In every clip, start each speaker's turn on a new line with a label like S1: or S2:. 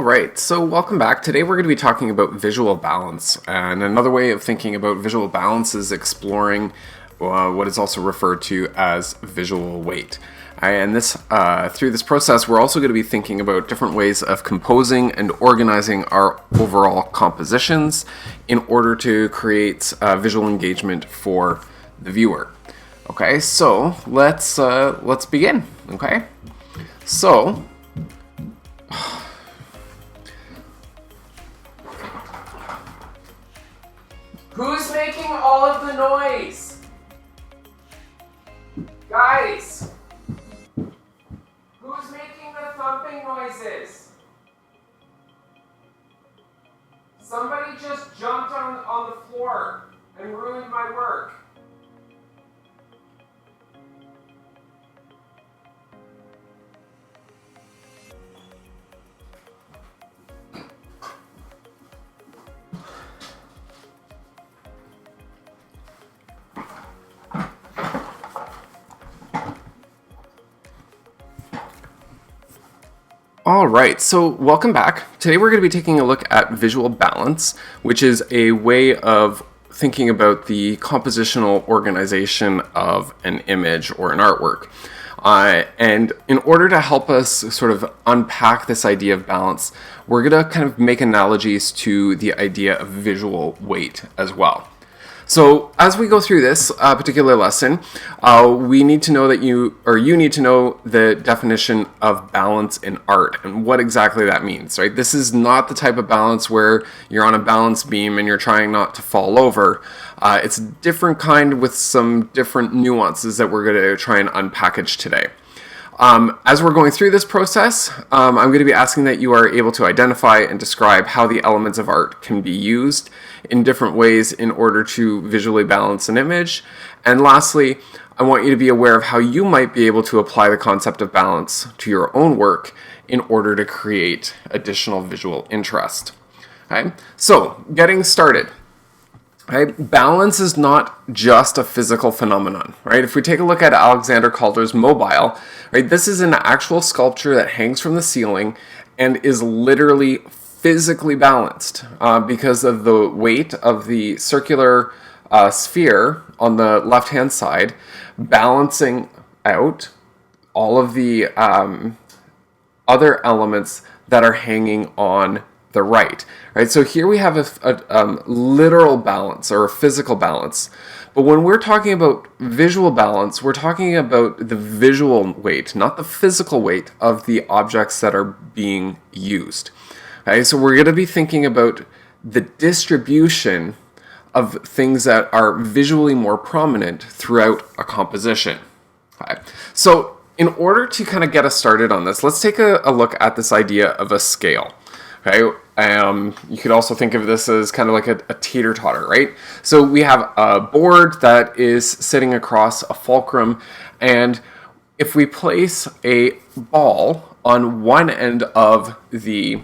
S1: Alright, so welcome back. Today we're going to be talking about visual balance, and another way of thinking about visual balance is exploring what is also referred to as visual weight. And through this process, we're also going to be thinking about different ways of composing and organizing our overall compositions in order to create visual engagement for the viewer. Okay, so let's begin. Okay, so who's making all of the noise? Guys! Who's making the thumping noises? Somebody just jumped on the floor and ruined my work. Alright, so welcome back. Today we're going to be taking a look at visual balance, which is a way of thinking about the compositional organization of an image or an artwork. And in order to help us sort of unpack this idea of balance, we're going to kind of make analogies to the idea of visual weight as well. So as we go through this particular lesson, we need to know that you need to know the definition of balance in art and what exactly that means, right? This is not the type of balance where you're on a balance beam and you're trying not to fall over. It's a different kind with some different nuances that we're going to try and unpackage today. As we're going through this process, I'm going to be asking that you are able to identify and describe how the elements of art can be used in different ways in order to visually balance an image. And lastly, I want you to be aware of how you might be able to apply the concept of balance to your own work in order to create additional visual interest. Okay? So, getting started. Right? Balance is not just a physical phenomenon, right? If we take a look at Alexander Calder's mobile, right, this is an actual sculpture that hangs from the ceiling and is literally physically balanced because of the weight of the circular sphere on the left-hand side, balancing out all of the other elements that are hanging on the right. Right, so here we have a literal balance or a physical balance. But when we're talking about visual balance, we're talking about the visual weight, not the physical weight of the objects that are being used. Okay, so we're going to be thinking about the distribution of things that are visually more prominent throughout a composition. Okay, so in order to kind of get us started on this, let's take a look at this idea of a scale. Okay, you could also think of this as kind of like a teeter-totter, right? So we have a board that is sitting across a fulcrum, and if we place a ball on one end of the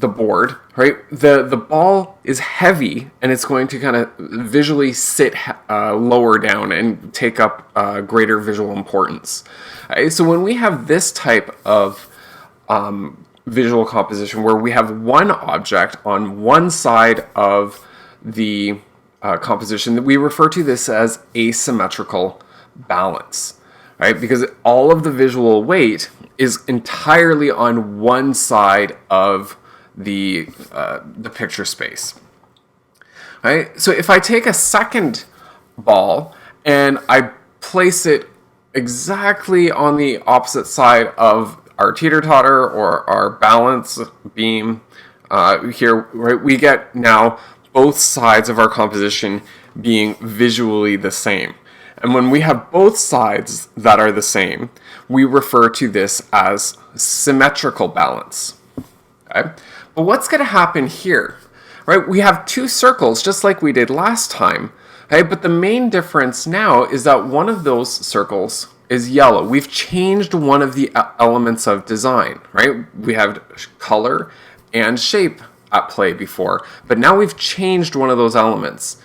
S1: board, right, the ball is heavy and it's going to kind of visually sit lower down and take up greater visual importance. Okay, so when we have this type of visual composition where we have one object on one side of the composition, we refer to this as asymmetrical balance, right? Because all of the visual weight is entirely on one side of the picture space. Right? So if I take a second ball and I place it exactly on the opposite side of our teeter-totter or our balance beam here, right, we get now both sides of our composition being visually the same. And when we have both sides that are the same, we refer to this as symmetrical balance. Okay? But what's going to happen here? Right? We have two circles just like we did last time. Okay? But the main difference now is that one of those circles is yellow. We've changed one of the elements of design, right? We have color and shape at play before, but now we've changed one of those elements.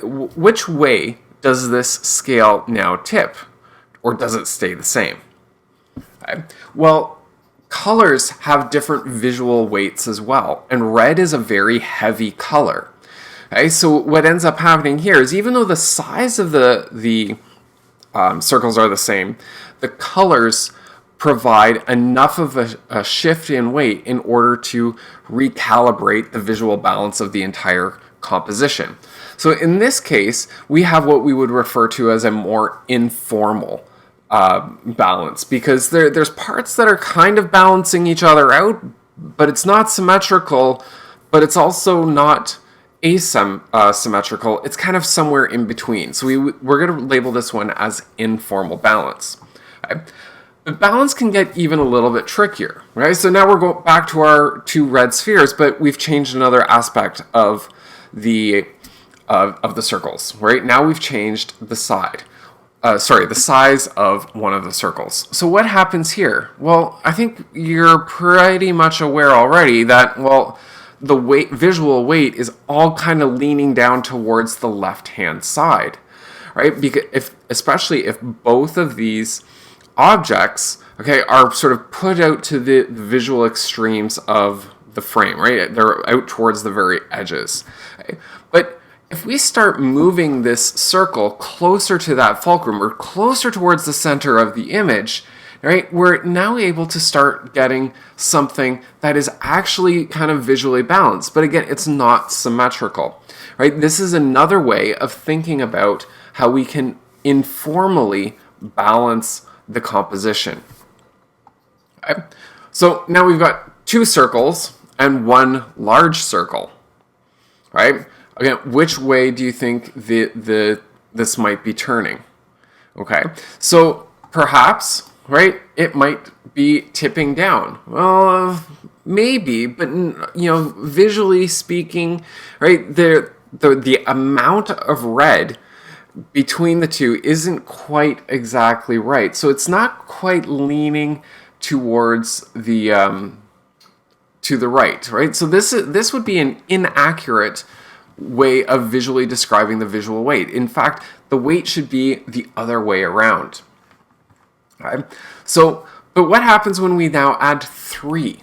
S1: Which way does this scale now tip, or does it stay the same? Okay. Well, colors have different visual weights as well, and red is a very heavy color. Okay, so what ends up happening here is even though the size of the circles are the same, the colors provide enough of a shift in weight in order to recalibrate the visual balance of the entire composition. So in this case, we have what we would refer to as a more informal balance, because there's parts that are kind of balancing each other out, but it's not symmetrical, but it's also not asymmetrical. It's kind of somewhere in between. So we're going to label this one as informal balance. Okay? But balance can get even a little bit trickier, right? So now we're going back to our two red spheres, but we've changed another aspect of the circles, right? Now we've changed the the size of one of the circles. So what happens here? Well, I think you're pretty much aware already that, well, the visual weight is all kind of leaning down towards the left-hand side, right? Because especially if both of these objects, okay, are sort of put out to the visual extremes of the frame, right? They're out towards the very edges. Okay? But if we start moving this circle closer to that fulcrum or closer towards the center of the image, right, we're now able to start getting something that is actually kind of visually balanced. But again, it's not symmetrical, right? This is another way of thinking about how we can informally balance the composition. Okay? So now we've got two circles and one large circle, right? Again, which way do you think this might be turning? Okay, so perhaps, right, it might be tipping down. Well, maybe, but visually speaking, right, the amount of red between the two isn't quite exactly right. So it's not quite leaning towards the to the right? So this would be an inaccurate way of visually describing the visual weight. In fact, the weight should be the other way around. Okay? So, but what happens when we now add 3?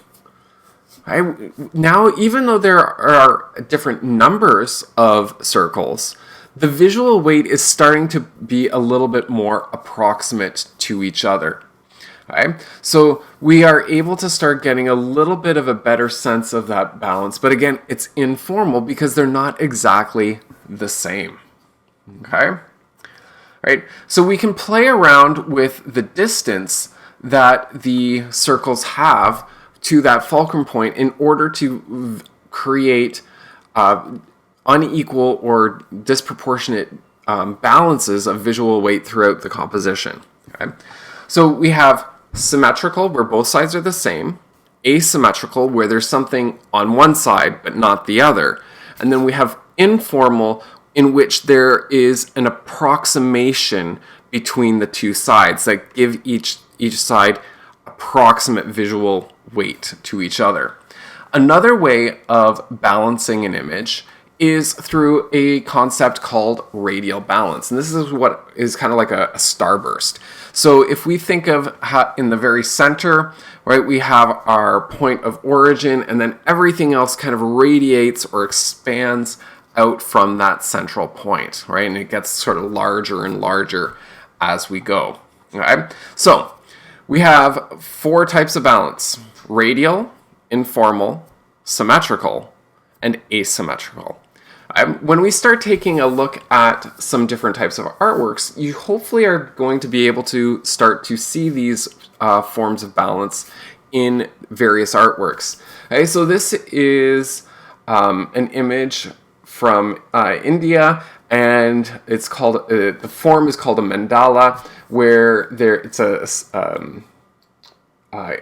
S1: Right? Now, even though there are different numbers of circles, the visual weight is starting to be a little bit more approximate to each other. Okay? So we are able to start getting a little bit of a better sense of that balance. But again, it's informal because they're not exactly the same. Okay? Right? So we can play around with the distance that the circles have to that fulcrum point in order to create unequal or disproportionate balances of visual weight throughout the composition. Okay? So we have symmetrical, where both sides are the same, asymmetrical, where there's something on one side but not the other, and then we have informal, in which there is an approximation between the two sides that give each side approximate visual weight to each other. Another way of balancing an image is through a concept called radial balance. And this is what is kind of like a starburst. So if we think of how in the very center, right, we have our point of origin, and then everything else kind of radiates or expands out from that central point, right? And it gets sort of larger and larger as we go. Okay? So we have 4 types of balance: radial, informal, symmetrical, and asymmetrical. When we start taking a look at some different types of artworks, you hopefully are going to be able to start to see these forms of balance in various artworks. Okay, so this is an image from India, and it's called the form is called a mandala, where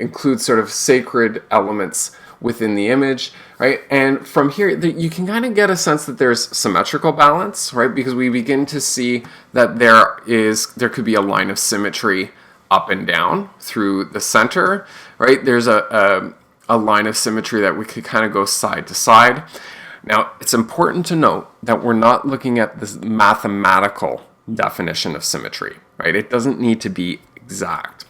S1: includes sort of sacred elements within the image, right? And from here, you can kind of get a sense that there's symmetrical balance, right? Because we begin to see that there could be a line of symmetry up and down through the center, right? There's a line of symmetry that we could kind of go side to side. Now, it's important to note that we're not looking at this mathematical definition of symmetry, right? It doesn't need to be exact,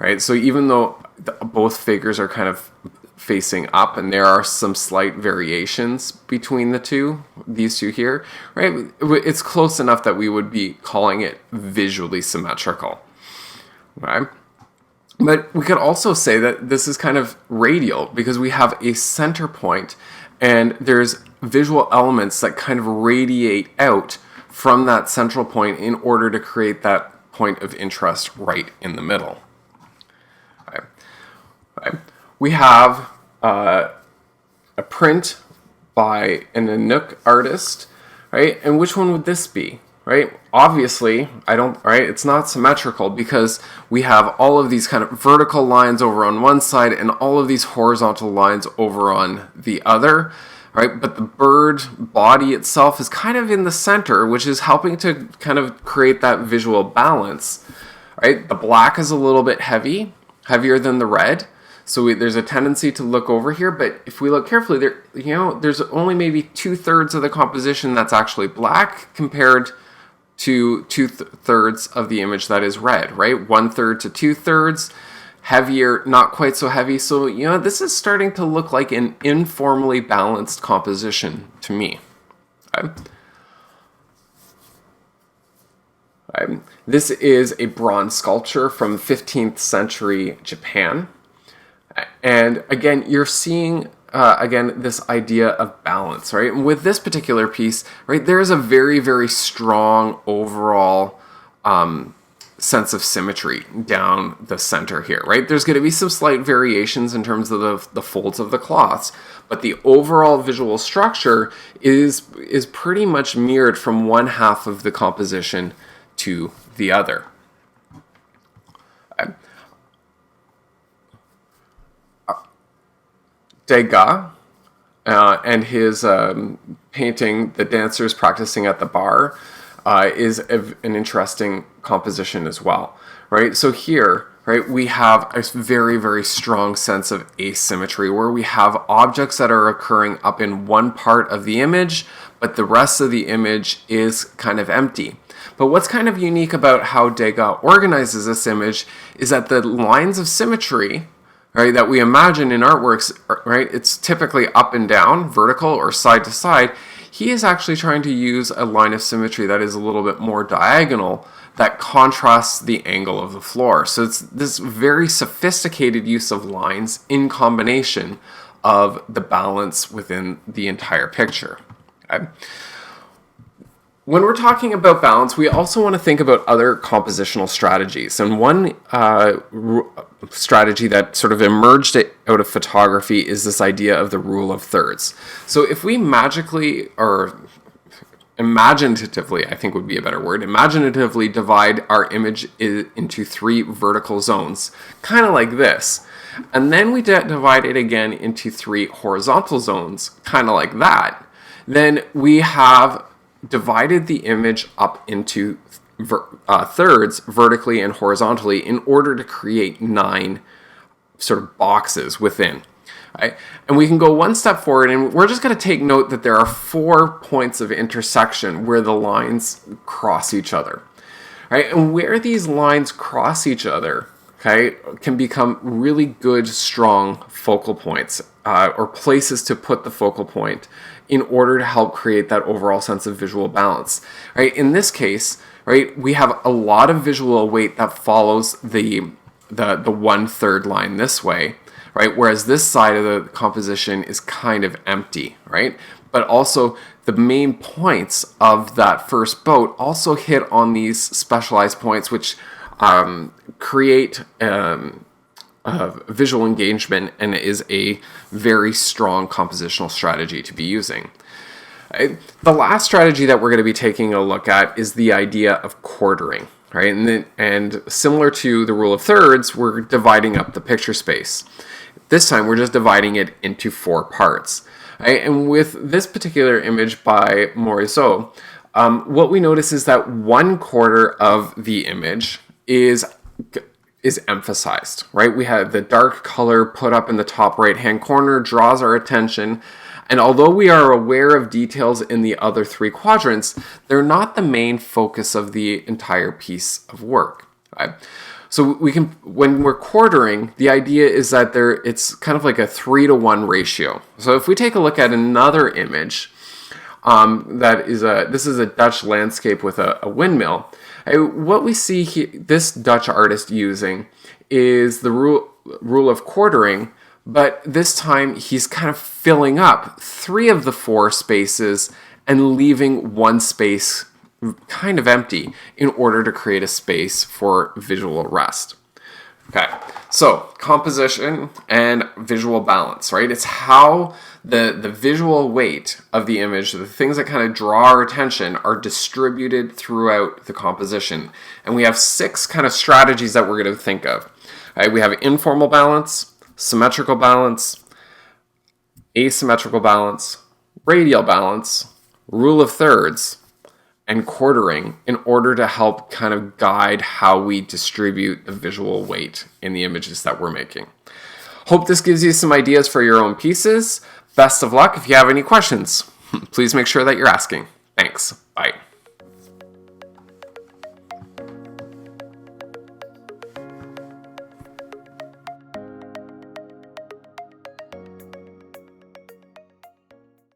S1: right? So even though both figures are kind of facing up and there are some slight variations between these two here, right? It's close enough that we would be calling it visually symmetrical, right? But we could also say that this is kind of radial because we have a center point and there's visual elements that kind of radiate out from that central point in order to create that point of interest right in the middle. Okay. Okay. We have a print by an Inuk artist, right? And which one would this be? Right? Obviously, it's not symmetrical because we have all of these kind of vertical lines over on one side and all of these horizontal lines over on the other, right? But the bird body itself is kind of in the center, which is helping to kind of create that visual balance, right? The black is a little bit heavier than the red. So there's a tendency to look over here, but if we look carefully, there's only maybe 2/3 of the composition that's actually black compared to 2/3 of the image that is red, right? 1/3 to 2/3, heavier, not quite so heavy. So, this is starting to look like an informally balanced composition to me. Okay. Okay. This is a bronze sculpture from 15th century Japan. And again, you're seeing this idea of balance, right? And with this particular piece, right, there is a very, very strong overall sense of symmetry down the center here, right? There's going to be some slight variations in terms of the folds of the cloths, but the overall visual structure is pretty much mirrored from one half of the composition to the other. Okay. Degas and his painting, The Dancers Practicing at the Bar, is an interesting composition as well, right? So here, right, we have a very, very strong sense of asymmetry where we have objects that are occurring up in one part of the image, but the rest of the image is kind of empty. But what's kind of unique about how Degas organizes this image is that the lines of symmetry, right, that we imagine in artworks, right, it's typically up and down, vertical or side to side. He is actually trying to use a line of symmetry that is a little bit more diagonal that contrasts the angle of the floor. So it's this very sophisticated use of lines in combination of the balance within the entire picture. Okay? When we're talking about balance, we also want to think about other compositional strategies. And one strategy that sort of emerged out of photography is this idea of the rule of thirds. So if we magically, or imaginatively, I think would be a better word, imaginatively divide our image into 3 vertical zones, kind of like this, and then we divide it again into 3 horizontal zones, kind of like that, then we have divided the image up into thirds vertically and horizontally in order to create 9 sort of boxes within. Right? And we can go one step forward, and we're just going to take note that there are 4 points of intersection where the lines cross each other. Right? And where these lines cross each other, okay, can become really good, strong focal points or places to put the focal point in order to help create that overall sense of visual balance. Right? In this case, right, we have a lot of visual weight that follows the 1/3 line this way, right? Whereas this side of the composition is kind of empty, right? But also the main points of that first boat also hit on these specialized points, which create visual engagement and is a very strong compositional strategy to be using. The last strategy that we're going to be taking a look at is the idea of quartering, right? And similar to the rule of thirds, we're dividing up the picture space. This time we're just dividing it into 4 parts. Right? And with this particular image by Morisot, what we notice is that 1/4 of the image is emphasized, right? We have the dark color put up in the top right-hand corner, draws our attention, and although we are aware of details in the other 3 quadrants, they're not the main focus of the entire piece of work, right? So we can, when we're quartering, the idea is that it's kind of like a 3-to-1 ratio. So if we take a look at another image, this is a Dutch landscape with a windmill. What we see here, this Dutch artist using is the rule of quartering, but this time he's kind of filling up 3 of the 4 spaces and leaving 1 space kind of empty in order to create a space for visual rest. Okay, so composition and visual balance, right? It's how the visual weight of the image, the things that kind of draw our attention, are distributed throughout the composition. And we have 6 kind of strategies that we're going to think of. Right, we have informal balance, symmetrical balance, asymmetrical balance, radial balance, rule of thirds, and quartering in order to help kind of guide how we distribute the visual weight in the images that we're making. Hope this gives you some ideas for your own pieces. Best of luck. If you have any questions, please make sure that you're asking. Thanks. Bye.